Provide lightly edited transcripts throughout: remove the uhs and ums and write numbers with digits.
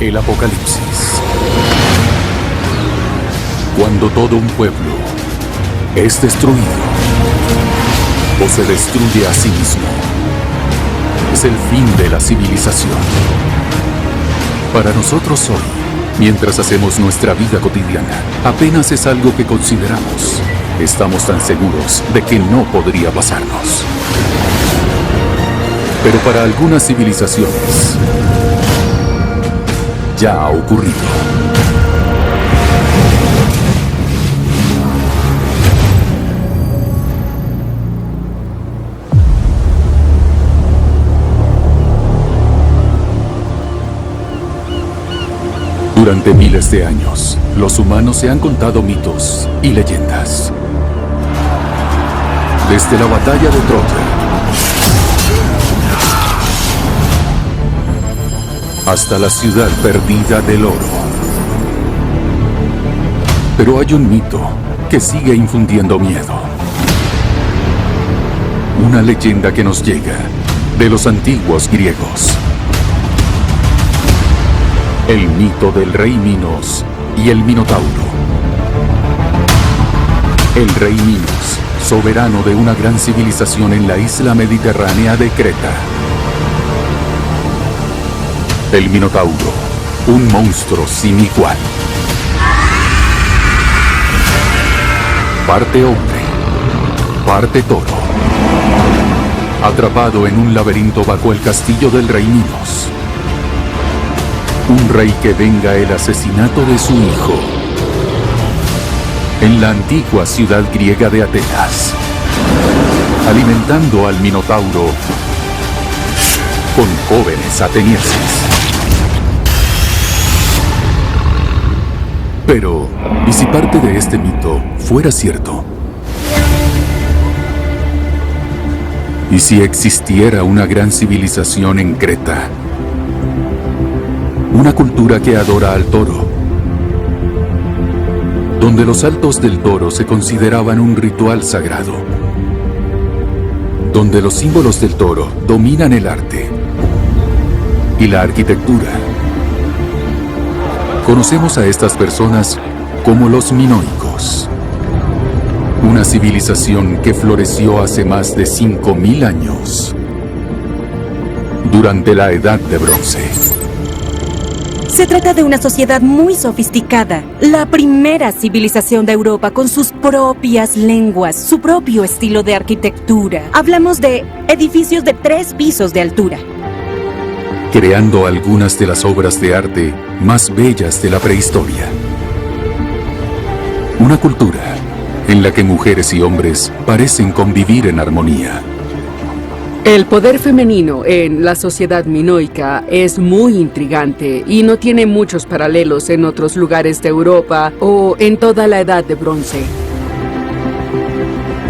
El Apocalipsis. Cuando todo un pueblo es destruido o se destruye a sí mismo, es el fin de la civilización. Para nosotros hoy, mientras hacemos nuestra vida cotidiana, apenas es algo que consideramos. Estamos tan seguros de que no podría pasarnos. Pero para algunas civilizaciones, ya ha ocurrido. Durante miles de años, los humanos se han contado mitos y leyendas. Desde la batalla de Troya hasta la ciudad perdida del oro. Pero hay un mito que sigue infundiendo miedo. Una leyenda que nos llega de los antiguos griegos. El mito del rey Minos y el Minotauro. El rey Minos, soberano de una gran civilización en la isla mediterránea de Creta. El Minotauro, un monstruo sin igual. Parte hombre, parte toro. Atrapado en un laberinto bajo el castillo del rey Minos. Un rey que venga el asesinato de su hijo. En la antigua ciudad griega de Atenas. Alimentando al Minotauro con jóvenes atenienses. Pero, ¿y si parte de este mito fuera cierto? ¿Y si existiera una gran civilización en Creta? Una cultura que adora al toro, donde los saltos del toro se consideraban un ritual sagrado, donde los símbolos del toro dominan el arte y la arquitectura. Conocemos a estas personas como los minoicos, una civilización que floreció hace más de 5000 años, durante la Edad de Bronce. Se trata de una sociedad muy sofisticada, la primera civilización de Europa con sus propias lenguas, su propio estilo de arquitectura. Hablamos de edificios de 3 pisos de altura. Creando algunas de las obras de arte más bellas de la prehistoria. Una cultura en la que mujeres y hombres parecen convivir en armonía. El poder femenino en la sociedad minoica es muy intrigante y no tiene muchos paralelos en otros lugares de Europa o en toda la Edad de Bronce.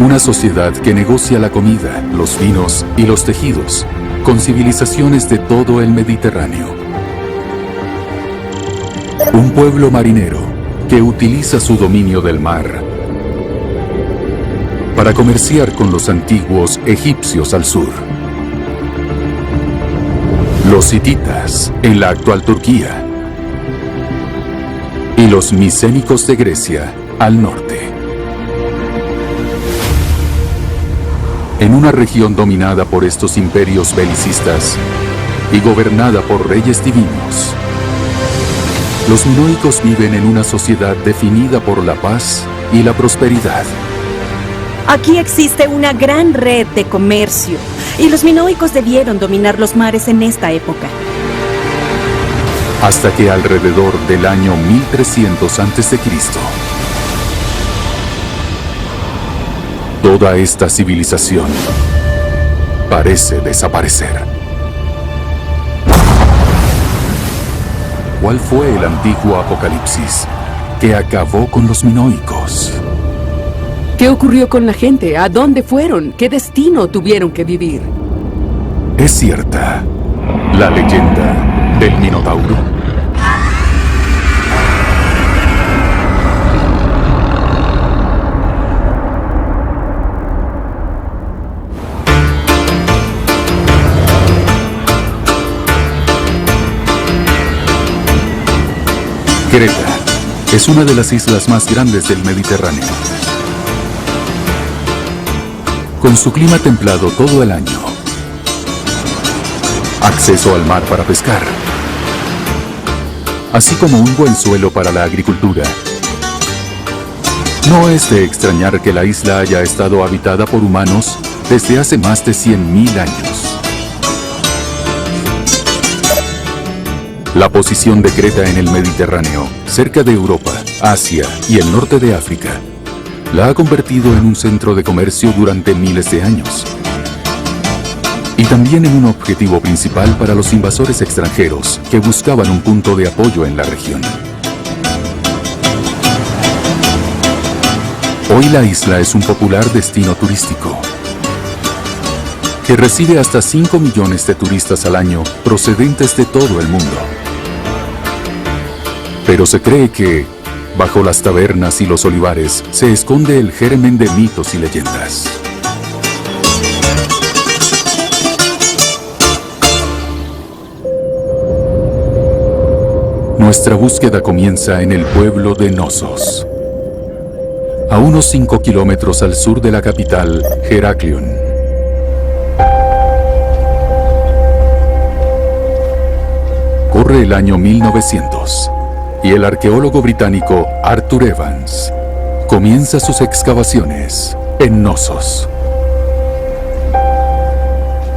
Una sociedad que negocia la comida, los vinos y los tejidos con civilizaciones de todo el Mediterráneo. Un pueblo marinero que utiliza su dominio del mar para comerciar con los antiguos egipcios al sur. Los hititas en la actual Turquía. Y los micénicos de Grecia al norte. En una región dominada por estos imperios belicistas y gobernada por reyes divinos, los minoicos viven en una sociedad definida por la paz y la prosperidad. Aquí existe una gran red de comercio, y los minoicos debieron dominar los mares en esta época. Hasta que alrededor del año 1300 a.C., toda esta civilización parece desaparecer. ¿Cuál fue el antiguo apocalipsis que acabó con los minoicos? ¿Qué ocurrió con la gente? ¿A dónde fueron? ¿Qué destino tuvieron que vivir? ¿Es cierta la leyenda del Minotauro? Creta es una de las islas más grandes del Mediterráneo. Con su clima templado todo el año, acceso al mar para pescar, así como un buen suelo para la agricultura. No es de extrañar que la isla haya estado habitada por humanos desde hace más de 100.000 años. La posición de Creta en el Mediterráneo, cerca de Europa, Asia y el norte de África, la ha convertido en un centro de comercio durante miles de años. Y también en un objetivo principal para los invasores extranjeros que buscaban un punto de apoyo en la región. Hoy la isla es un popular destino turístico que recibe hasta 5 millones de turistas al año procedentes de todo el mundo. Pero se cree que, bajo las tabernas y los olivares, se esconde el germen de mitos y leyendas. Nuestra búsqueda comienza en el pueblo de Knossos, a unos 5 kilómetros al sur de la capital, Heraklion. Corre el año 1900 y el arqueólogo británico Arthur Evans comienza sus excavaciones en Knossos.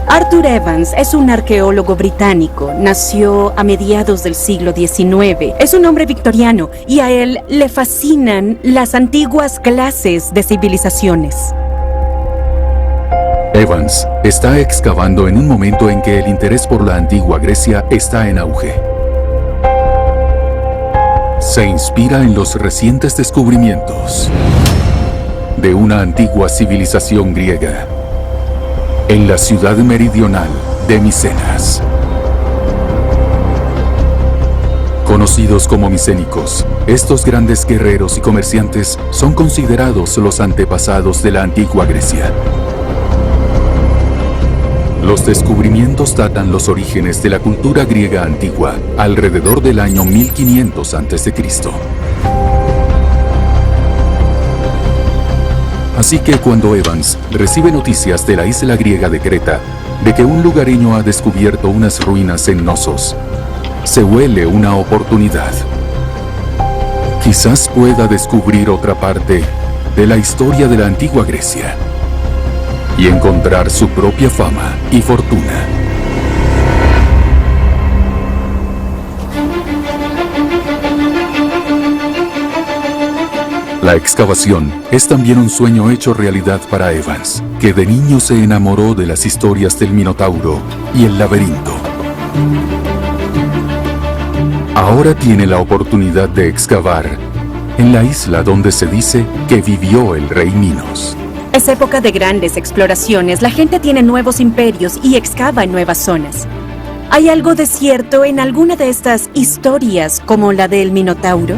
Arthur Evans es un arqueólogo británico. Nació a mediados del siglo XIX. Es un hombre victoriano y a él le fascinan las antiguas clases de civilizaciones. Evans está excavando en un momento en que el interés por la antigua Grecia está en auge. Se inspira en los recientes descubrimientos de una antigua civilización griega en la ciudad meridional de Micenas. Conocidos como micénicos, estos grandes guerreros y comerciantes son considerados los antepasados de la antigua Grecia. Los descubrimientos datan los orígenes de la cultura griega antigua alrededor del año 1500 a.C. Así que cuando Evans recibe noticias de la isla griega de Creta, de que un lugareño ha descubierto unas ruinas en Knossos, se huele una oportunidad. Quizás pueda descubrir otra parte de la historia de la antigua Grecia y encontrar su propia fama y fortuna. La excavación es también un sueño hecho realidad para Evans, que de niño se enamoró de las historias del Minotauro y el laberinto. Ahora tiene la oportunidad de excavar en la isla donde se dice que vivió el rey Minos. Es época de grandes exploraciones. La gente tiene nuevos imperios y excava en nuevas zonas. ¿Hay algo de cierto en alguna de estas historias como la del Minotauro?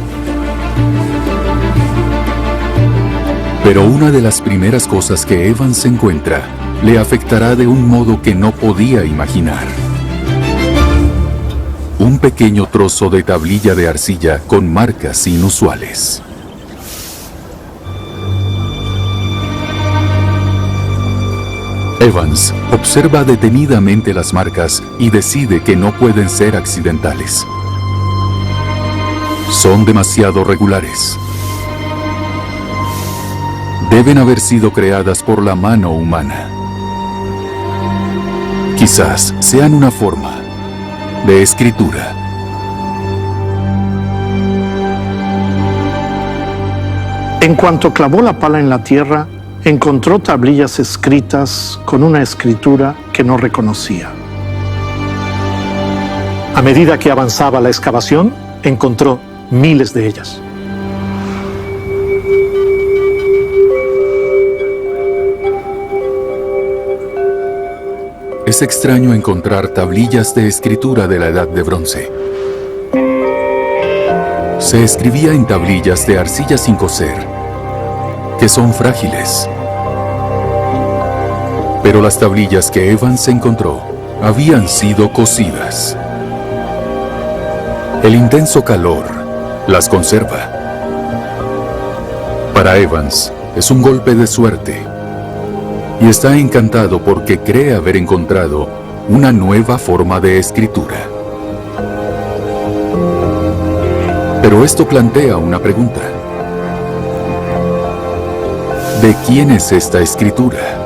Pero una de las primeras cosas que Evans encuentra le afectará de un modo que no podía imaginar. Un pequeño trozo de tablilla de arcilla con marcas inusuales. Evans observa detenidamente las marcas y decide que no pueden ser accidentales. Son demasiado regulares. Deben haber sido creadas por la mano humana. Quizás sean una forma de escritura. En cuanto clavó la pala en la tierra, encontró tablillas escritas con una escritura que no reconocía. A medida que avanzaba la excavación, encontró miles de ellas. Es extraño encontrar tablillas de escritura de la Edad de Bronce. Se escribía en tablillas de arcilla sin cocer, que son frágiles. Pero las tablillas que Evans encontró habían sido cocidas. El intenso calor las conserva. Para Evans, es un golpe de suerte. Y está encantado porque cree haber encontrado una nueva forma de escritura. Pero esto plantea una pregunta. ¿De quién es esta escritura?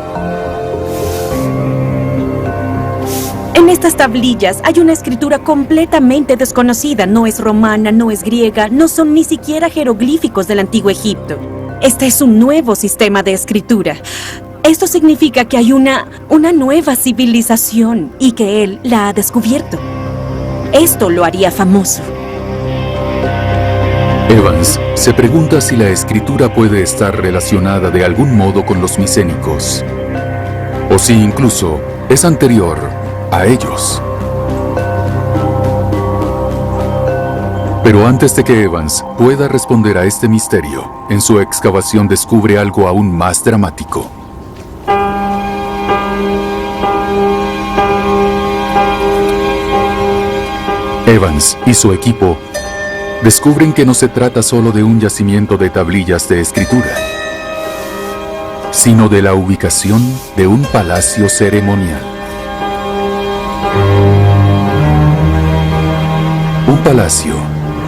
En estas tablillas hay una escritura completamente desconocida. No es romana, no es griega, no son ni siquiera jeroglíficos del antiguo Egipto. Este es un nuevo sistema de escritura. Esto significa que hay una nueva civilización y que él la ha descubierto. Esto lo haría famoso. Evans se pregunta si la escritura puede estar relacionada de algún modo con los micénicos, o si incluso es anterior a ellos. Pero antes de que Evans pueda responder a este misterio, en su excavación descubre algo aún más dramático. Evans y su equipo descubren que no se trata solo de un yacimiento de tablillas de escritura, sino de la ubicación de un palacio ceremonial. Un palacio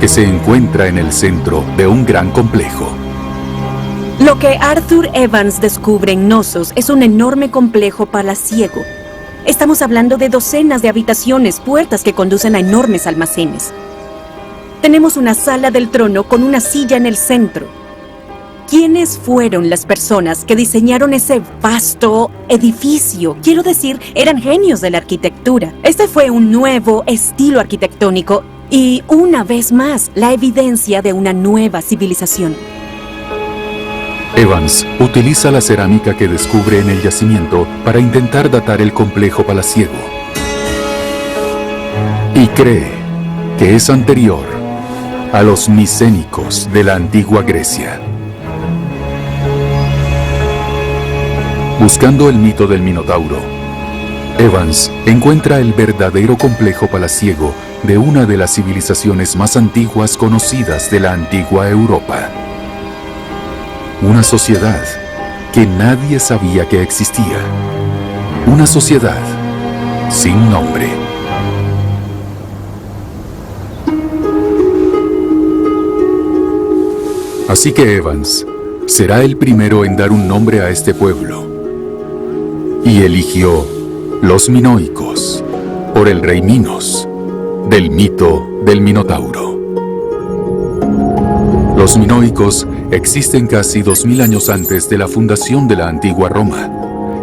que se encuentra en el centro de un gran complejo. Lo que Arthur Evans descubre en Knossos es un enorme complejo palaciego. Estamos hablando de docenas de habitaciones, puertas que conducen a enormes almacenes. Tenemos una sala del trono con una silla en el centro. ¿Quiénes fueron las personas que diseñaron ese vasto edificio? Quiero decir, eran genios de la arquitectura. Este fue un nuevo estilo arquitectónico y, una vez más, la evidencia de una nueva civilización. Evans utiliza la cerámica que descubre en el yacimiento para intentar datar el complejo palaciego. Y cree que es anterior a los micénicos de la antigua Grecia. Buscando el mito del Minotauro, Evans encuentra el verdadero complejo palaciego de una de las civilizaciones más antiguas conocidas de la antigua Europa. Una sociedad que nadie sabía que existía. Una sociedad sin nombre. Así que Evans será el primero en dar un nombre a este pueblo. Y eligió los minoicos por el rey Minos, del mito del Minotauro. Los minoicos existen casi 2000 años antes de la fundación de la antigua Roma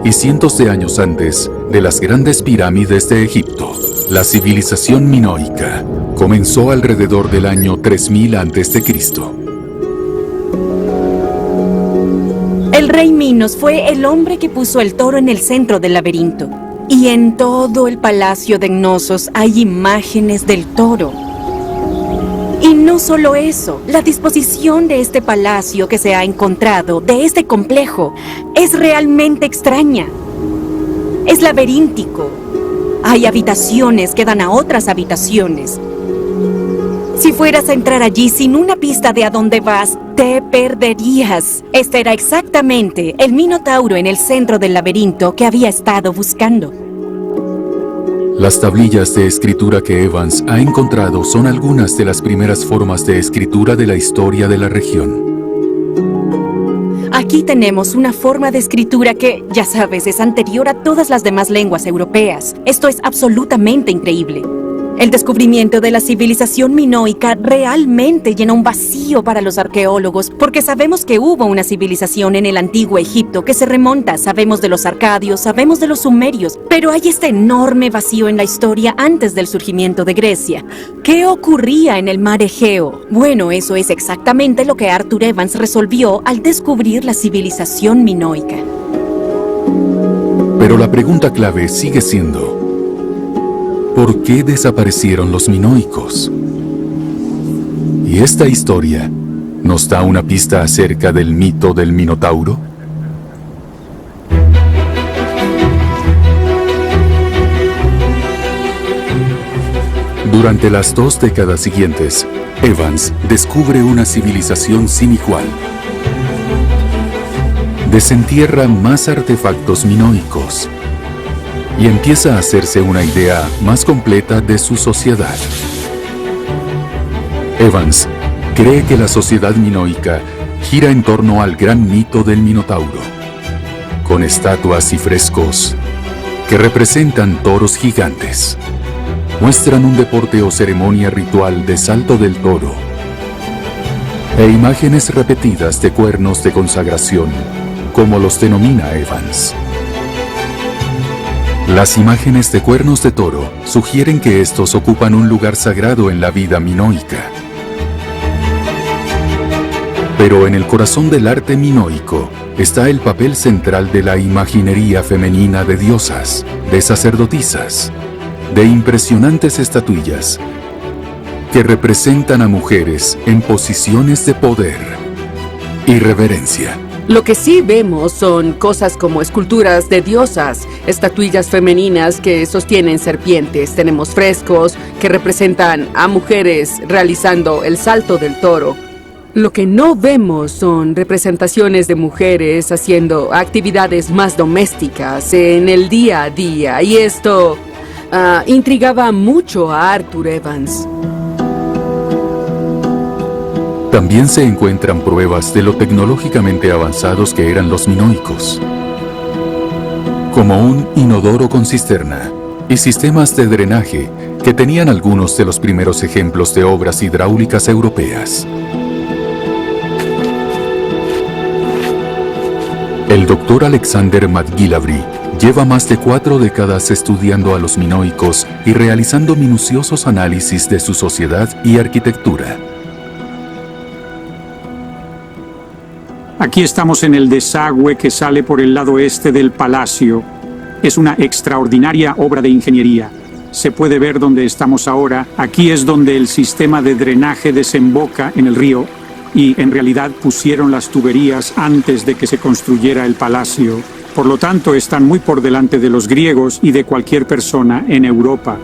y cientos de años antes de las grandes pirámides de Egipto. La civilización minoica comenzó alrededor del año 3000 a.C. El rey Minos fue el hombre que puso el toro en el centro del laberinto. Y en todo el palacio de Knossos hay imágenes del toro. Y no solo eso, la disposición de este palacio que se ha encontrado, de este complejo, es realmente extraña. Es laberíntico. Hay habitaciones que dan a otras habitaciones. Si fueras a entrar allí sin una pista de a dónde vas, te perderías. Este era exactamente el Minotauro en el centro del laberinto que había estado buscando. Las tablillas de escritura que Evans ha encontrado son algunas de las primeras formas de escritura de la historia de la región. Aquí tenemos una forma de escritura que, ya sabes, es anterior a todas las demás lenguas europeas. Esto es absolutamente increíble. El descubrimiento de la civilización minoica realmente llena un vacío para los arqueólogos, porque sabemos que hubo una civilización en el antiguo Egipto que se remonta, sabemos de los arcadios, sabemos de los sumerios, pero hay este enorme vacío en la historia antes del surgimiento de Grecia. ¿Qué ocurría en el mar Egeo? Bueno, eso es exactamente lo que Arthur Evans resolvió al descubrir la civilización minoica. Pero la pregunta clave sigue siendo: ¿por qué desaparecieron los minoicos? ¿Y esta historia nos da una pista acerca del mito del Minotauro? Durante las 2 décadas siguientes, Evans descubre una civilización sin igual. Desentierra más artefactos minoicos y empieza a hacerse una idea más completa de su sociedad. Evans cree que la sociedad minoica gira en torno al gran mito del Minotauro, con estatuas y frescos que representan toros gigantes. Muestran un deporte o ceremonia ritual de salto del toro e imágenes repetidas de cuernos de consagración, como los denomina Evans. Las imágenes de cuernos de toro sugieren que estos ocupan un lugar sagrado en la vida minoica. Pero en el corazón del arte minoico está el papel central de la imaginería femenina de diosas, de sacerdotisas, de impresionantes estatuillas que representan a mujeres en posiciones de poder y reverencia. Lo que sí vemos son cosas como esculturas de diosas, estatuillas femeninas que sostienen serpientes. Tenemos frescos que representan a mujeres realizando el salto del toro. Lo que no vemos son representaciones de mujeres haciendo actividades más domésticas en el día a día, y esto intrigaba mucho a Arthur Evans. También se encuentran pruebas de lo tecnológicamente avanzados que eran los minoicos, como un inodoro con cisterna y sistemas de drenaje que tenían algunos de los primeros ejemplos de obras hidráulicas europeas. El Dr. Alexander McGillivray lleva más de 4 décadas estudiando a los minoicos y realizando minuciosos análisis de su sociedad y arquitectura. Aquí estamos en el desagüe que sale por el lado este del palacio. Es una extraordinaria obra de ingeniería. Se puede ver donde estamos ahora. Aquí es donde el sistema de drenaje desemboca en el río, y en realidad pusieron las tuberías antes de que se construyera el palacio. Por lo tanto, están muy por delante de los griegos y de cualquier persona en Europa.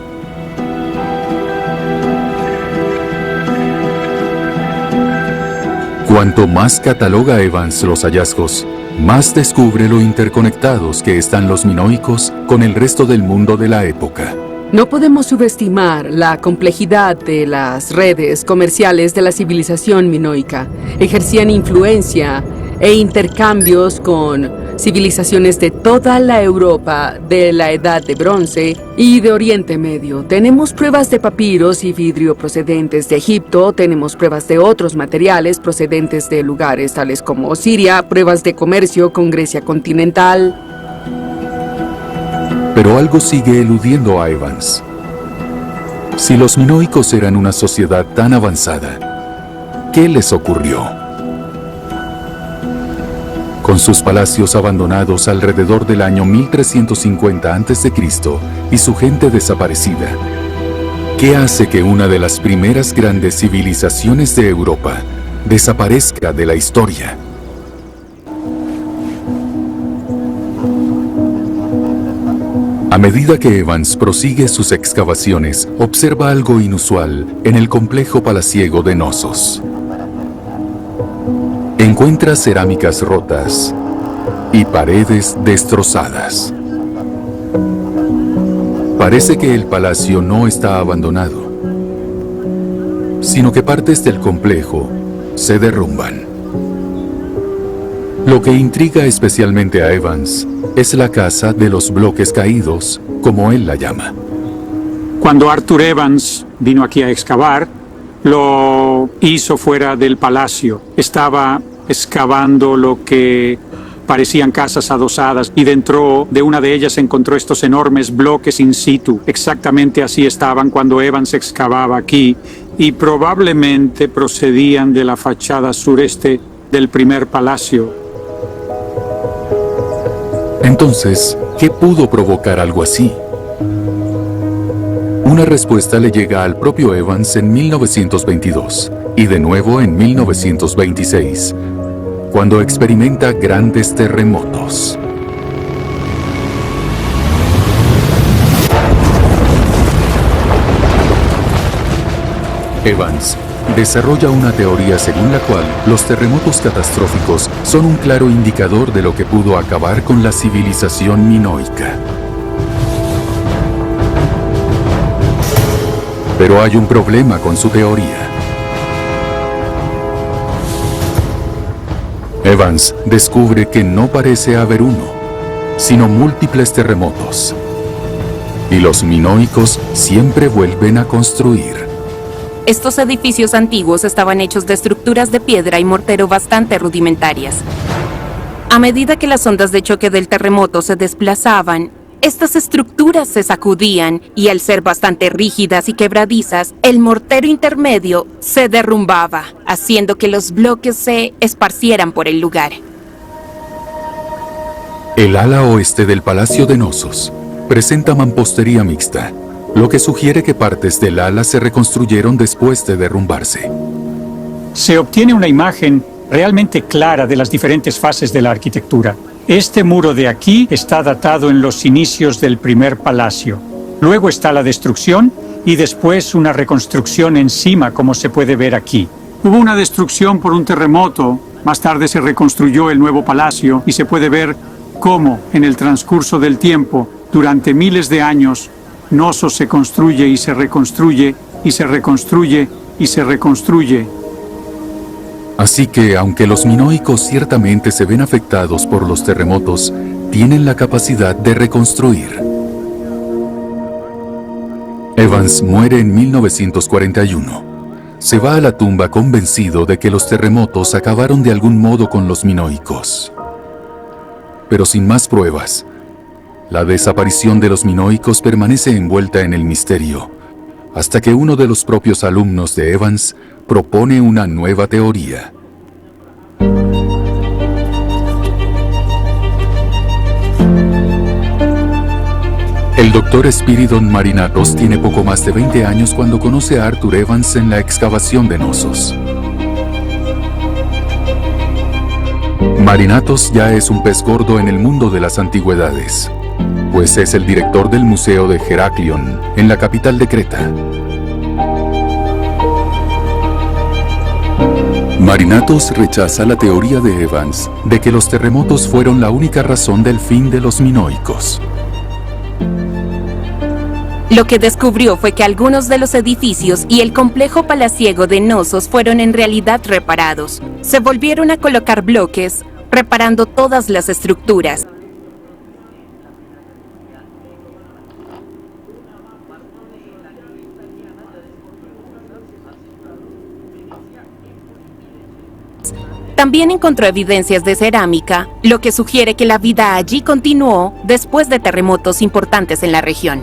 Cuanto más cataloga Evans los hallazgos, más descubre lo interconectados que están los minoicos con el resto del mundo de la época. No podemos subestimar la complejidad de las redes comerciales de la civilización minoica. Ejercían influencia e intercambios con civilizaciones de toda la Europa de la Edad de Bronce y de Oriente Medio. Tenemos pruebas de papiros y vidrio procedentes de Egipto, tenemos pruebas de otros materiales procedentes de lugares tales como Siria, pruebas de comercio con Grecia continental. Pero algo sigue eludiendo a Evans. Si los minoicos eran una sociedad tan avanzada, ¿qué les ocurrió? Con sus palacios abandonados alrededor del año 1350 a.C. y su gente desaparecida, ¿qué hace que una de las primeras grandes civilizaciones de Europa desaparezca de la historia? A medida que Evans prosigue sus excavaciones, observa algo inusual en el complejo palaciego de Knossos. Encuentra cerámicas rotas y paredes destrozadas. Parece que el palacio no está abandonado, sino que partes del complejo se derrumban. Lo que intriga especialmente a Evans es la casa de los bloques caídos, como él la llama. Cuando Arthur Evans vino aquí a excavar, lo hizo fuera del palacio. Estaba excavando lo que parecían casas adosadas y dentro de una de ellas encontró estos enormes bloques in situ. Exactamente así estaban cuando Evans excavaba aquí y probablemente procedían de la fachada sureste del primer palacio. Entonces, ¿qué pudo provocar algo así? Una respuesta le llega al propio Evans en 1922 y de nuevo en 1926, cuando experimenta grandes terremotos. Evans desarrolla una teoría según la cual los terremotos catastróficos son un claro indicador de lo que pudo acabar con la civilización minoica. Pero hay un problema con su teoría. Evans descubre que no parece haber uno, sino múltiples terremotos. Y los minoicos siempre vuelven a construir. Estos edificios antiguos estaban hechos de estructuras de piedra y mortero bastante rudimentarias. A medida que las ondas de choque del terremoto se desplazaban, estas estructuras se sacudían y al ser bastante rígidas y quebradizas, el mortero intermedio se derrumbaba, haciendo que los bloques se esparcieran por el lugar. El ala oeste del Palacio de Knossos presenta mampostería mixta, lo que sugiere que partes del ala se reconstruyeron después de derrumbarse. Se obtiene una imagen realmente clara de las diferentes fases de la arquitectura. Este muro de aquí está datado en los inicios del primer palacio. Luego está la destrucción y después una reconstrucción encima, como se puede ver aquí. Hubo una destrucción por un terremoto, más tarde se reconstruyó el nuevo palacio y se puede ver cómo, en el transcurso del tiempo, durante miles de años, Knossos se construye y se reconstruye, y se reconstruye, y se reconstruye. Así que, aunque los minoicos ciertamente se ven afectados por los terremotos, tienen la capacidad de reconstruir. Evans muere en 1941. Se va a la tumba convencido de que los terremotos acabaron de algún modo con los minoicos. Pero sin más pruebas, la desaparición de los minoicos permanece envuelta en el misterio, hasta que uno de los propios alumnos de Evans propone una nueva teoría. El Dr. Spiridon Marinatos tiene poco más de 20 años cuando conoce a Arthur Evans en la excavación de Knossos. Marinatos ya es un pez gordo en el mundo de las antigüedades, pues es el director del Museo de Heraklion, en la capital de Creta. Marinatos rechaza la teoría de Evans de que los terremotos fueron la única razón del fin de los minoicos. Lo que descubrió fue que algunos de los edificios y el complejo palaciego de Knossos fueron en realidad reparados. Se volvieron a colocar bloques, reparando todas las estructuras. También encontró evidencias de cerámica, lo que sugiere que la vida allí continuó después de terremotos importantes en la región.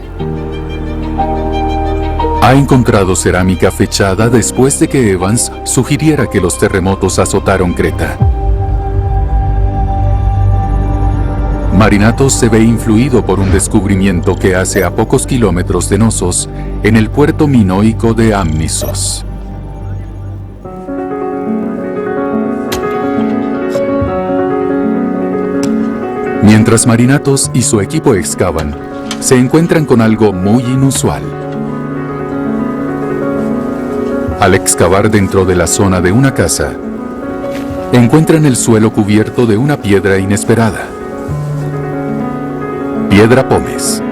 Ha encontrado cerámica fechada después de que Evans sugiriera que los terremotos azotaron Creta. Marinatos se ve influido por un descubrimiento que hace a pocos kilómetros de Knossos, en el puerto minoico de Amnisos. Mientras Marinatos y su equipo excavan, se encuentran con algo muy inusual. Al excavar dentro de la zona de una casa, encuentran el suelo cubierto de una piedra inesperada. Piedra pómez.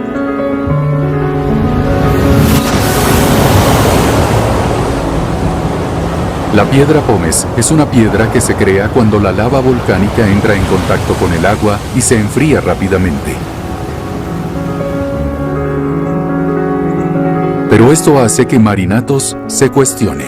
La piedra pómez es una piedra que se crea cuando la lava volcánica entra en contacto con el agua y se enfría rápidamente. Pero esto hace que Marinatos se cuestione.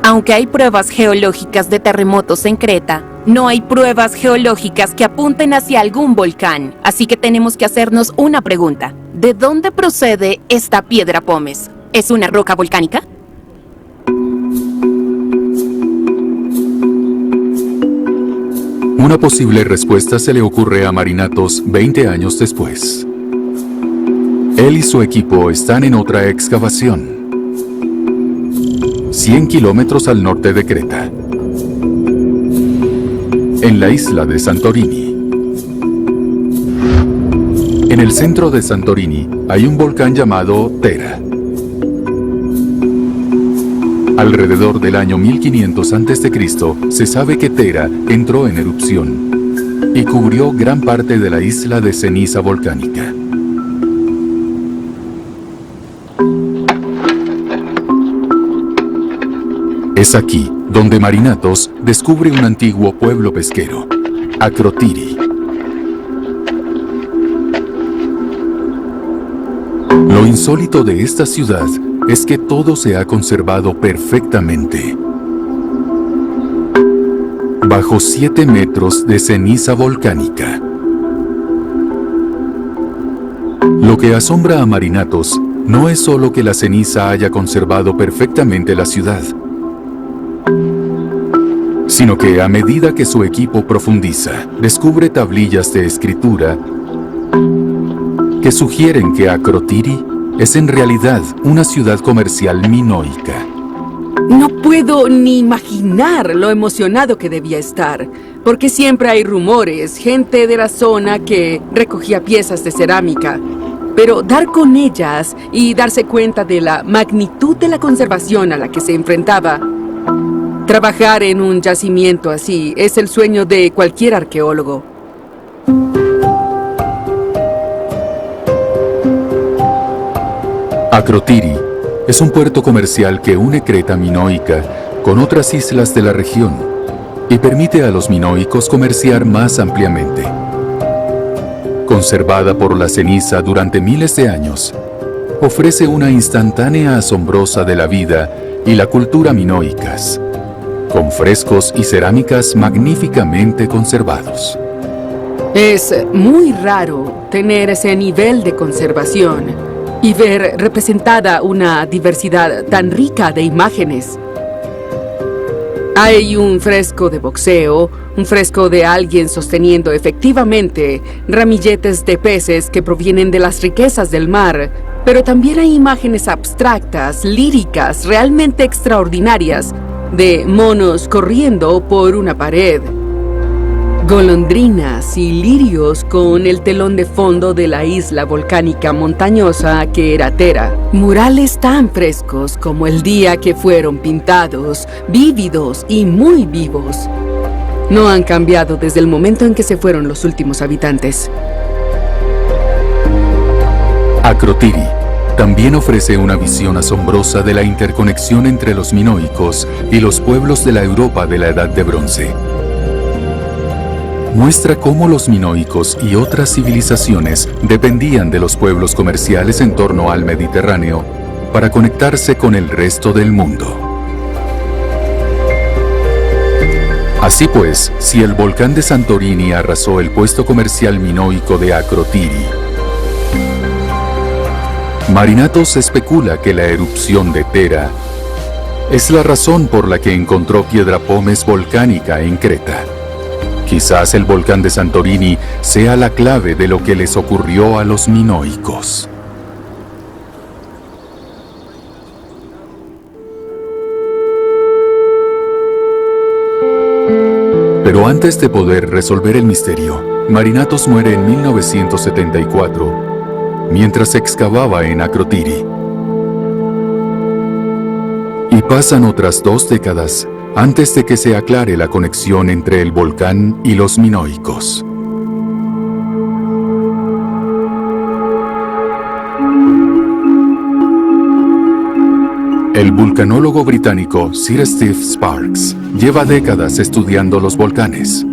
Aunque hay pruebas geológicas de terremotos en Creta, no hay pruebas geológicas que apunten hacia algún volcán. Así que tenemos que hacernos una pregunta. ¿De dónde procede esta piedra pómez? ¿Es una roca volcánica? Una posible respuesta se le ocurre a Marinatos 20 años después. Él y su equipo están en otra excavación, 100 kilómetros al norte de Creta, en la isla de Santorini. En el centro de Santorini hay un volcán llamado Thera. Alrededor del año 1500 a.C., se sabe que Thera entró en erupción y cubrió gran parte de la isla de ceniza volcánica. Es aquí donde Marinatos descubre un antiguo pueblo pesquero, Akrotiri. Lo insólito de esta ciudad es que todo se ha conservado perfectamente. Bajo 7 metros de ceniza volcánica. Lo que asombra a Marinatos no es solo que la ceniza haya conservado perfectamente la ciudad, sino que a medida que su equipo profundiza, descubre tablillas de escritura que sugieren que Akrotiri es en realidad una ciudad comercial minoica. No puedo ni imaginar lo emocionado que debía estar, porque siempre hay rumores, gente de la zona que recogía piezas de cerámica. Pero dar con ellas y darse cuenta de la magnitud de la conservación a la que se enfrentaba. Trabajar en un yacimiento así es el sueño de cualquier arqueólogo. Akrotiri es un puerto comercial que une Creta minoica con otras islas de la región y permite a los minoicos comerciar más ampliamente. Conservada por la ceniza durante miles de años, ofrece una instantánea asombrosa de la vida y la cultura minoicas, con frescos y cerámicas magníficamente conservados. Es muy raro tener ese nivel de conservación y ver representada una diversidad tan rica de imágenes. Hay un fresco de boxeo, un fresco de alguien sosteniendo efectivamente ramilletes de peces que provienen de las riquezas del mar, pero también hay imágenes abstractas, líricas, realmente extraordinarias, de monos corriendo por una pared, golondrinas y lirios con el telón de fondo de la isla volcánica montañosa que era Thera. Murales tan frescos como el día que fueron pintados, vívidos y muy vivos. No han cambiado desde el momento en que se fueron los últimos habitantes. Akrotiri también ofrece una visión asombrosa de la interconexión entre los minoicos y los pueblos de la Europa de la Edad de Bronce. Muestra cómo los minoicos y otras civilizaciones dependían de los pueblos comerciales en torno al Mediterráneo para conectarse con el resto del mundo. Así pues, si el volcán de Santorini arrasó el puesto comercial minoico de Akrotiri, Marinatos especula que la erupción de Thera es la razón por la que encontró piedra pómez volcánica en Creta. Quizás el volcán de Santorini sea la clave de lo que les ocurrió a los minoicos. Pero antes de poder resolver el misterio, Marinatos muere en 1974, mientras excavaba en Akrotiri. Y pasan otras 2 décadas antes de que se aclare la conexión entre el volcán y los minoicos. El vulcanólogo británico Sir Steve Sparks lleva décadas estudiando los volcanes.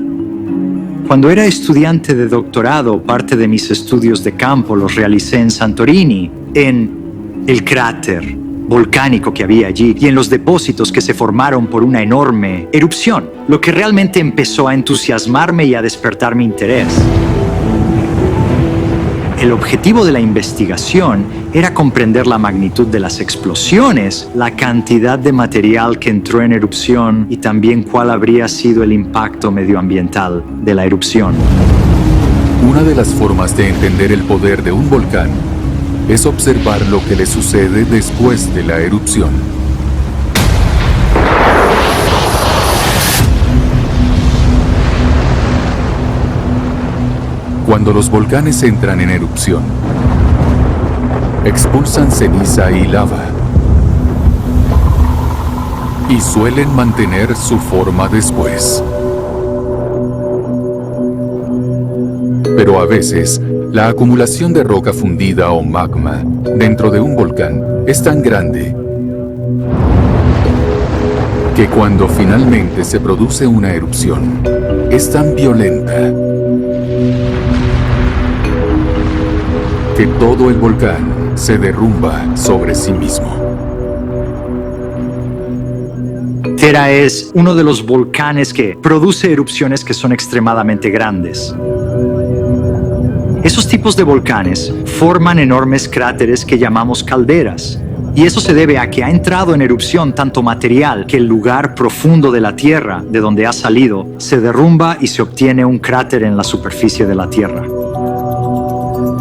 Cuando era estudiante de doctorado, parte de mis estudios de campo los realicé en Santorini, en el cráter volcánico que había allí y en los depósitos que se formaron por una enorme erupción, lo que realmente empezó a entusiasmarme y a despertar mi interés. El objetivo de la investigación era comprender la magnitud de las explosiones, la cantidad de material que entró en erupción y también cuál habría sido el impacto medioambiental de la erupción. Una de las formas de entender el poder de un volcán es observar lo que le sucede después de la erupción. Cuando los volcanes entran en erupción, expulsan ceniza y lava. y suelen mantener su forma después. Pero a veces, la acumulación de roca fundida o magma dentro de un volcán es tan grande que cuando finalmente se produce una erupción, es tan violenta que todo el volcán se derrumba sobre sí mismo. Tera es uno de los volcanes que produce erupciones que son extremadamente grandes. Esos tipos de volcanes forman enormes cráteres que llamamos calderas. Y eso se debe a que ha entrado en erupción tanto material que el lugar profundo de la Tierra, de donde ha salido, se derrumba y se obtiene un cráter en la superficie de la Tierra.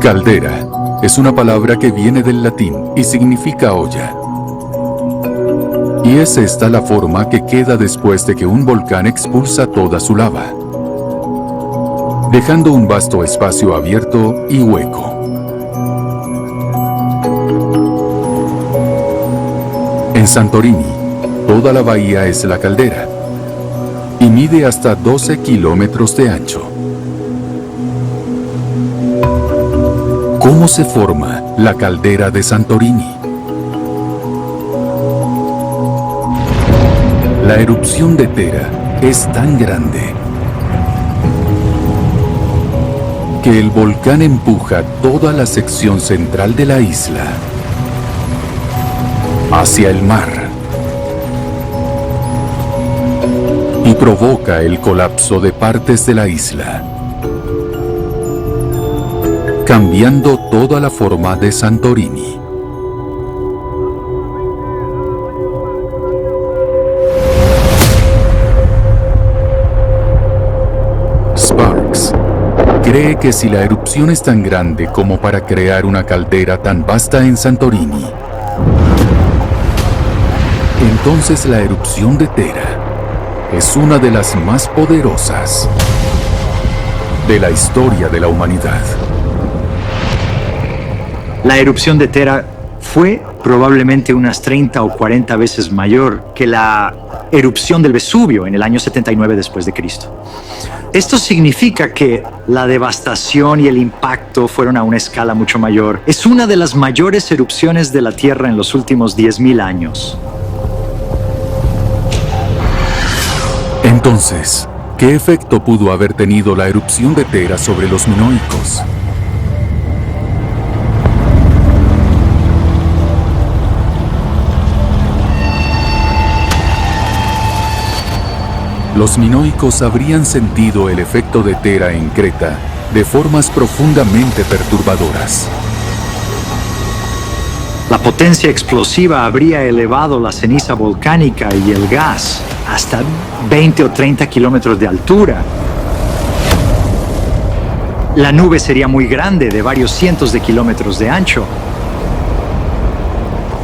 Caldera es una palabra que viene del latín y significa olla. Y es esta la forma que queda después de que un volcán expulsa toda su lava, dejando un vasto espacio abierto y hueco. En Santorini, toda la bahía es la caldera y mide hasta 12 kilómetros de ancho. ¿Cómo se forma la caldera de Santorini? La erupción de Tera es tan grande que el volcán empuja toda la sección central de la isla hacia el mar y provoca el colapso de partes de la isla, cambiando toda la forma de Santorini. Sparks cree que si la erupción es tan grande como para crear una caldera tan vasta en Santorini, entonces la erupción de Tera es una de las más poderosas de la historia de la humanidad. La erupción de Tera fue probablemente unas 30 o 40 veces mayor que la erupción del Vesubio en el año 79 después de Cristo. Esto significa que la devastación y el impacto fueron a una escala mucho mayor. Es una de las mayores erupciones de la Tierra en los últimos 10.000 años. Entonces, ¿qué efecto pudo haber tenido la erupción de Tera sobre los minoicos? Los minoicos habrían sentido el efecto de Tera en Creta de formas profundamente perturbadoras. La potencia explosiva habría elevado la ceniza volcánica y el gas hasta 20 o 30 kilómetros de altura. La nube sería muy grande, de varios cientos de kilómetros de ancho.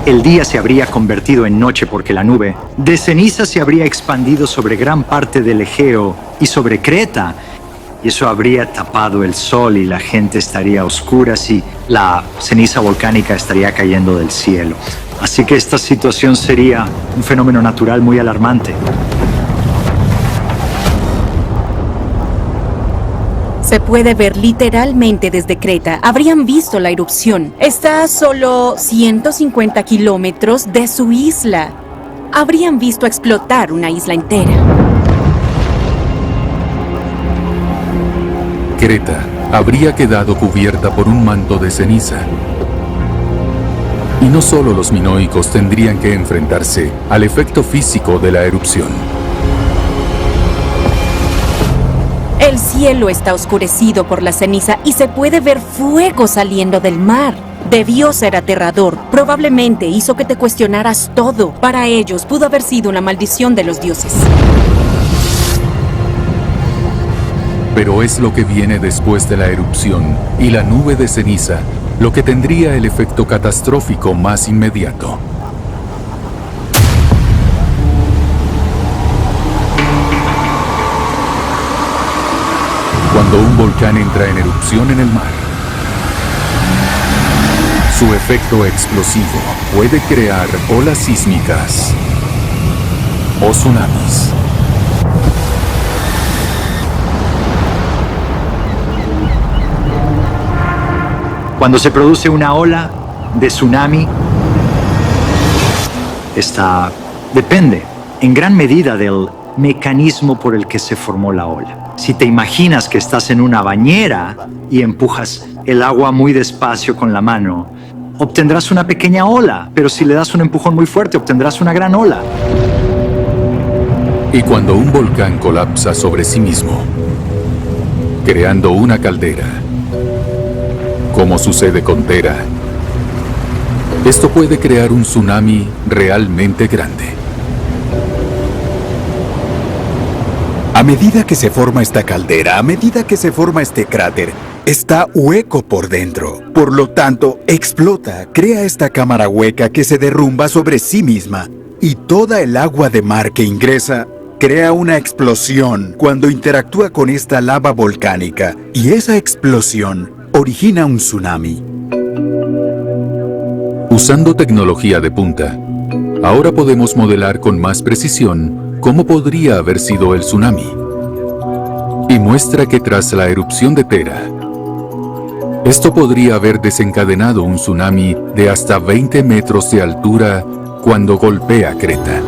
El día se habría convertido en noche porque la nube de ceniza se habría expandido sobre gran parte del Egeo y sobre Creta. Y eso habría tapado el sol y la gente estaría a oscuras y la ceniza volcánica estaría cayendo del cielo. Así que esta situación sería un fenómeno natural muy alarmante. Se puede ver literalmente desde Creta. Habrían visto la erupción. Está a solo 150 kilómetros de su isla. Habrían visto explotar una isla entera. Creta habría quedado cubierta por un manto de ceniza. Y no solo los minoicos tendrían que enfrentarse al efecto físico de la erupción. El cielo está oscurecido por la ceniza y se puede ver fuego saliendo del mar. Debió ser aterrador. Probablemente hizo que te cuestionaras todo. Para ellos pudo haber sido una maldición de los dioses. Pero es lo que viene después de la erupción y la nube de ceniza lo que tendría el efecto catastrófico más inmediato. Cuando un volcán entra en erupción en el mar, su efecto explosivo puede crear olas sísmicas o tsunamis. Cuando se produce una ola de tsunami, esta depende en gran medida del mecanismo por el que se formó la ola. Si te imaginas que estás en una bañera y empujas el agua muy despacio con la mano, obtendrás una pequeña ola, pero si le das un empujón muy fuerte, obtendrás una gran ola. Y cuando un volcán colapsa sobre sí mismo, creando una caldera, como sucede con Tera, esto puede crear un tsunami realmente grande. A medida que se forma esta caldera, a medida que se forma este cráter, está hueco por dentro. Por lo tanto, explota, crea esta cámara hueca que se derrumba sobre sí misma. Y toda el agua de mar que ingresa crea una explosión cuando interactúa con esta lava volcánica. Y esa explosión origina un tsunami. Usando tecnología de punta, ahora podemos modelar con más precisión cómo podría haber sido el tsunami. Y muestra que tras la erupción de Tera, esto podría haber desencadenado un tsunami de hasta 20 metros de altura cuando golpea Creta.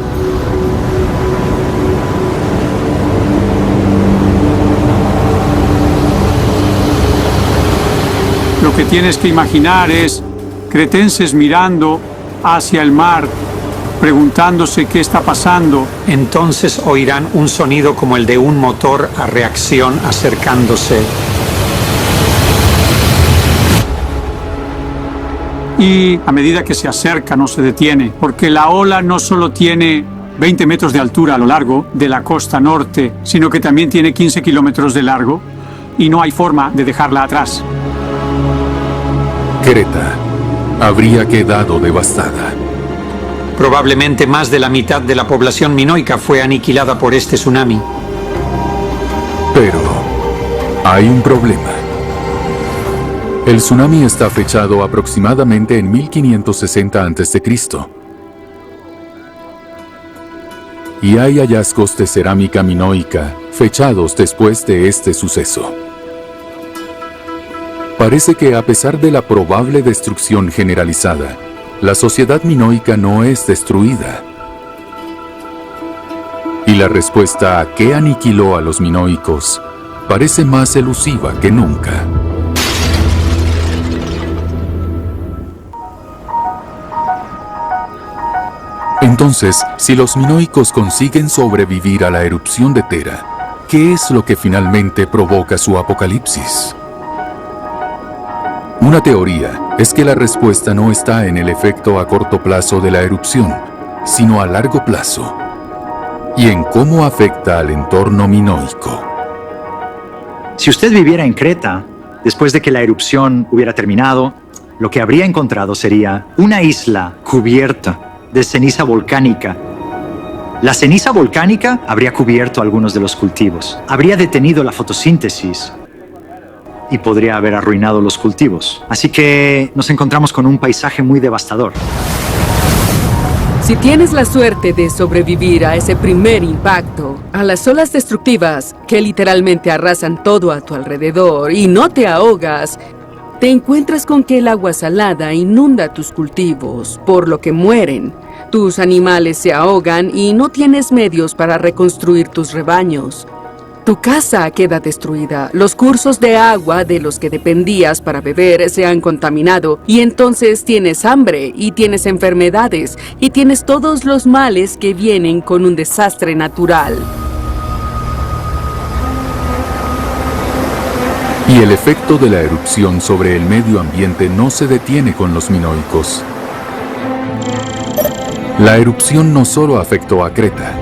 Lo que tienes que imaginar es cretenses mirando hacia el mar, preguntándose qué está pasando. Entonces oirán un sonido como el de un motor a reacción acercándose. Y a medida que se acerca no se detiene, porque la ola no solo tiene 20 metros de altura a lo largo de la costa norte, sino que también tiene 15 kilómetros de largo y no hay forma de dejarla atrás. Creta habría quedado devastada. Probablemente más de la mitad de la población minoica fue aniquilada por este tsunami. Pero hay un problema. El tsunami está fechado aproximadamente en 1560 a.C. Y hay hallazgos de cerámica minoica fechados después de este suceso. Parece que a pesar de la probable destrucción generalizada, la sociedad minoica no es destruida. Y la respuesta a qué aniquiló a los minoicos parece más elusiva que nunca. Entonces, si los minoicos consiguen sobrevivir a la erupción de Tera, ¿qué es lo que finalmente provoca su apocalipsis? Una teoría es que la respuesta no está en el efecto a corto plazo de la erupción, sino a largo plazo, y en cómo afecta al entorno minoico. Si usted viviera en Creta, después de que la erupción hubiera terminado, lo que habría encontrado sería una isla cubierta de ceniza volcánica. La ceniza volcánica habría cubierto algunos de los cultivos, habría detenido la fotosíntesis y podría haber arruinado los cultivos. Así que nos encontramos con un paisaje muy devastador. Si tienes la suerte de sobrevivir a ese primer impacto, a las olas destructivas que literalmente arrasan todo a tu alrededor y no te ahogas, te encuentras con que el agua salada inunda tus cultivos, por lo que mueren. Tus animales se ahogan y no tienes medios para reconstruir tus rebaños. Tu casa queda destruida, los cursos de agua de los que dependías para beber se han contaminado y entonces tienes hambre y tienes enfermedades y tienes todos los males que vienen con un desastre natural. Y el efecto de la erupción sobre el medio ambiente no se detiene con los minoicos. La erupción no solo afectó a Creta,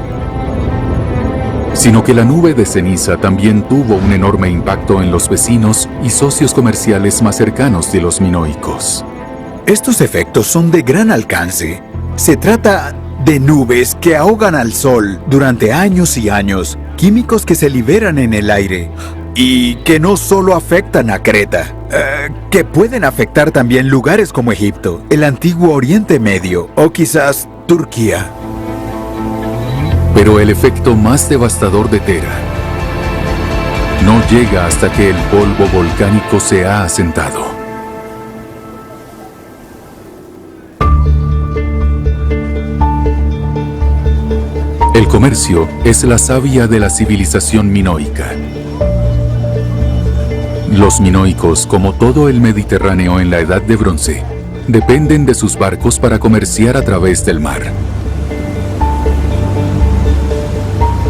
sino que la nube de ceniza también tuvo un enorme impacto en los vecinos y socios comerciales más cercanos de los minoicos. Estos efectos son de gran alcance. Se trata de nubes que ahogan al sol durante años y años, químicos que se liberan en el aire y que no solo afectan a Creta, que pueden afectar también lugares como Egipto, el antiguo Oriente Medio o quizás Turquía. Pero el efecto más devastador de Thera no llega hasta que el polvo volcánico se ha asentado. El comercio es la savia de la civilización minoica. Los minoicos, como todo el Mediterráneo en la Edad de Bronce, dependen de sus barcos para comerciar a través del mar.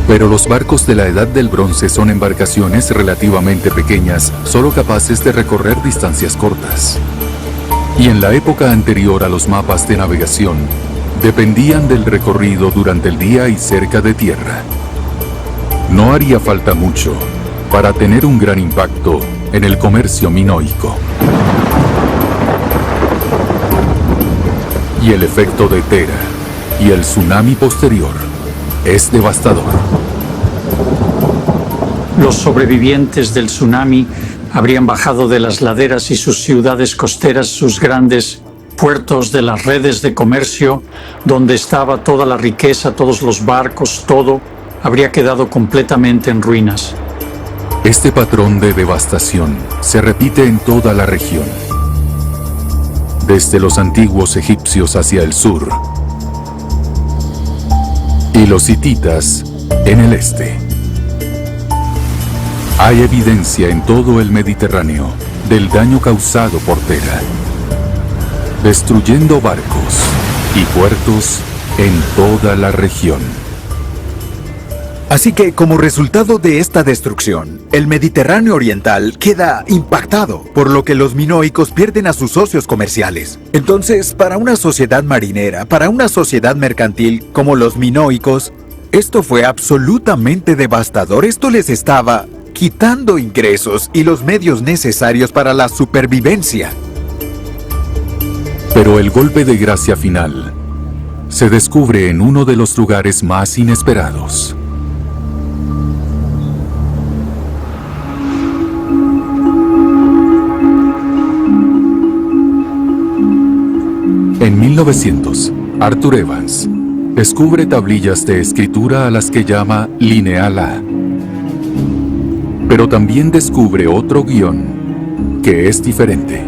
Pero los barcos de la Edad del Bronce son embarcaciones relativamente pequeñas, solo capaces de recorrer distancias cortas. Y en la época anterior a los mapas de navegación, dependían del recorrido durante el día y cerca de tierra. No haría falta mucho para tener un gran impacto en el comercio minoico. Y el efecto de Thera y el tsunami posterior es devastador. Los sobrevivientes del tsunami habrían bajado de las laderas y sus ciudades costeras, sus grandes puertos de las redes de comercio, donde estaba toda la riqueza, todos los barcos, todo habría quedado completamente en ruinas. Este patrón de devastación se repite en toda la región, desde los antiguos egipcios hacia el sur y los hititas en el este. Hay evidencia en todo el Mediterráneo del daño causado por Thera, destruyendo barcos y puertos en toda la región. Así que, como resultado de esta destrucción, el Mediterráneo oriental queda impactado, por lo que los minoicos pierden a sus socios comerciales. Entonces, para una sociedad marinera, para una sociedad mercantil como los minoicos, esto fue absolutamente devastador. Esto les estaba quitando ingresos y los medios necesarios para la supervivencia. Pero el golpe de gracia final se descubre en uno de los lugares más inesperados. En 1900, Arthur Evans descubre tablillas de escritura a las que llama Lineal A. Pero también descubre otro guión que es diferente.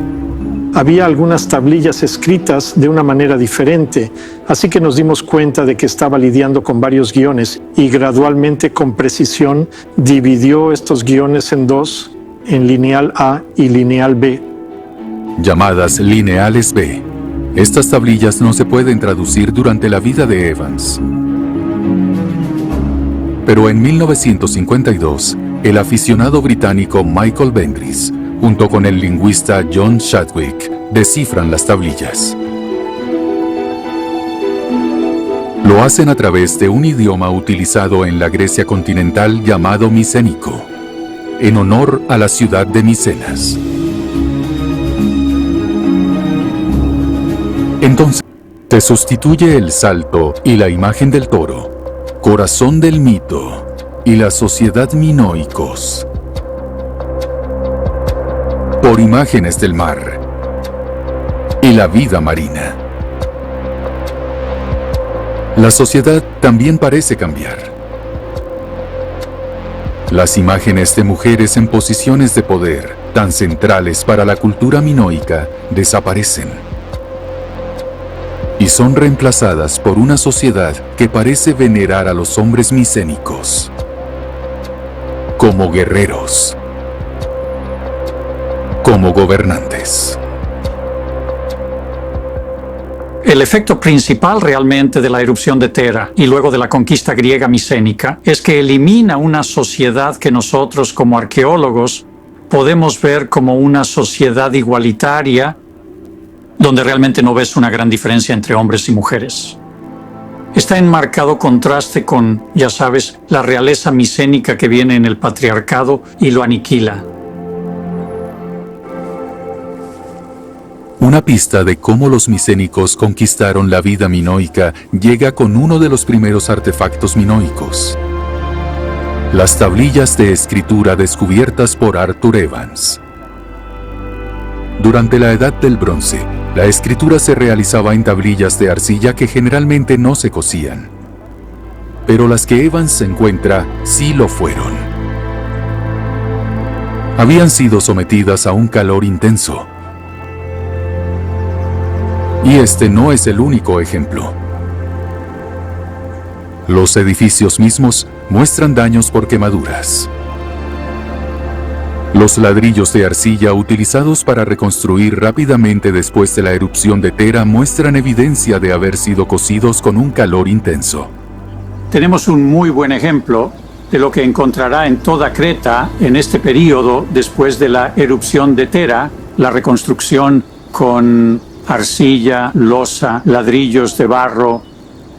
Había algunas tablillas escritas de una manera diferente, así que nos dimos cuenta de que estaba lidiando con varios guiones y gradualmente, con precisión, dividió estos guiones en dos, en lineal A y lineal B. Llamadas lineales B. Estas tablillas no se pueden traducir durante la vida de Evans. Pero en 1952, el aficionado británico Michael Bendris, junto con el lingüista John Chadwick, descifran las tablillas. Lo hacen a través de un idioma utilizado en la Grecia continental llamado micénico, en honor a la ciudad de Micenas. Entonces, se sustituye el salto y la imagen del toro, corazón del mito y la sociedad minoicos, por imágenes del mar y la vida marina. La sociedad también parece cambiar. Las imágenes de mujeres en posiciones de poder, tan centrales para la cultura minoica, desaparecen y son reemplazadas por una sociedad que parece venerar a los hombres micénicos como guerreros, como gobernantes. El efecto principal realmente de la erupción de Thera y luego de la conquista griega micénica es que elimina una sociedad que nosotros como arqueólogos podemos ver como una sociedad igualitaria, donde realmente no ves una gran diferencia entre hombres y mujeres. Está en marcado contraste con, ya sabes, la realeza micénica que viene en el patriarcado y lo aniquila. Una pista de cómo los micénicos conquistaron la vida minoica llega con uno de los primeros artefactos minoicos: las tablillas de escritura descubiertas por Arthur Evans. Durante la Edad del Bronce, la escritura se realizaba en tablillas de arcilla que generalmente no se cosían. pero las que Evans encuentra sí lo fueron. Habían sido sometidas a un calor intenso. Y este no es el único ejemplo. Los edificios mismos muestran daños por quemaduras. Los ladrillos de arcilla utilizados para reconstruir rápidamente después de la erupción de Tera muestran evidencia de haber sido cocidos con un calor intenso. Tenemos un muy buen ejemplo de lo que encontrará en toda Creta en este período después de la erupción de Tera, la reconstrucción con arcilla, losa, ladrillos de barro,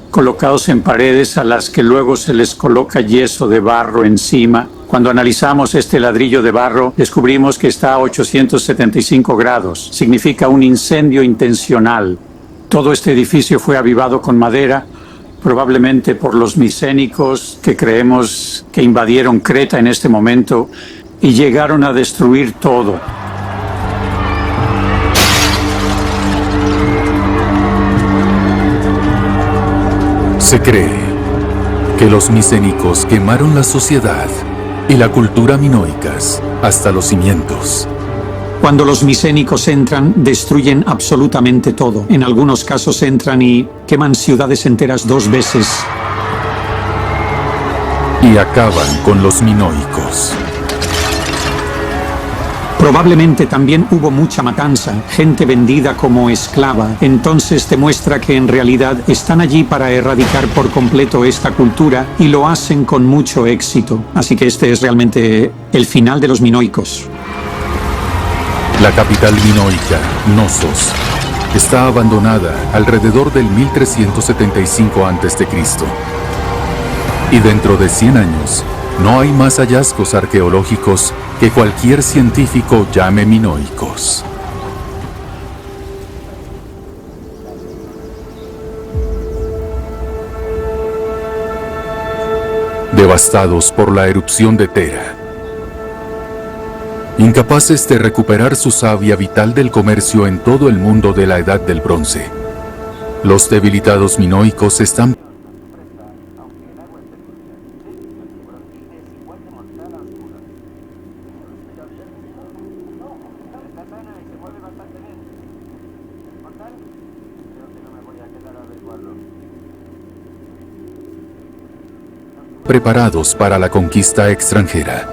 colocados en paredes a las que luego se les coloca yeso de barro encima. Cuando analizamos este ladrillo de barro, descubrimos que está a 875 grados. Significa un incendio intencional. Todo este edificio fue avivado con madera, probablemente por los micénicos que creemos que invadieron Creta en este momento y llegaron a destruir todo. Se cree que los micénicos quemaron la sociedad y la cultura minoicas hasta los cimientos. Cuando los micénicos entran, destruyen absolutamente todo. En algunos casos entran y queman ciudades enteras 2 veces. Y acaban con los minoicos. Probablemente también hubo mucha matanza, gente vendida como esclava. Entonces te muestra que en realidad están allí para erradicar por completo esta cultura y lo hacen con mucho éxito. Así que este es realmente el final de los minoicos. La capital minoica, Knossos, está abandonada alrededor del 1375 a.C. Y dentro de 100 años, no hay más hallazgos arqueológicos que cualquier científico llame minoicos. Devastados por la erupción de Tera, incapaces de recuperar su savia vital del comercio en todo el mundo de la Edad del Bronce, los debilitados minoicos están preparados para la conquista extranjera.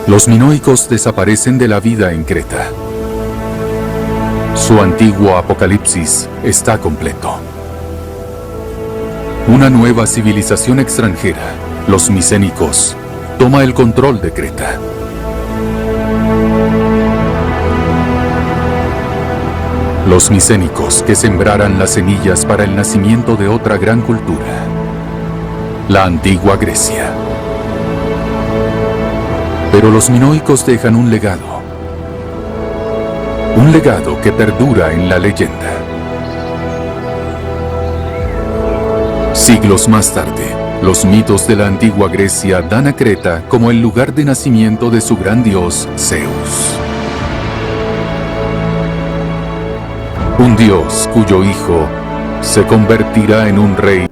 Los minoicos desaparecen de la vida en Creta. Su antiguo apocalipsis está completo. Una nueva civilización extranjera, los micénicos, toma el control de Creta. Los micénicos que sembraran las semillas para el nacimiento de otra gran cultura, la antigua Grecia. Pero los minoicos dejan un legado que perdura en la leyenda. Siglos más tarde, los mitos de la antigua Grecia dan a Creta como el lugar de nacimiento de su gran dios Zeus. Un dios cuyo hijo se convertirá en un rey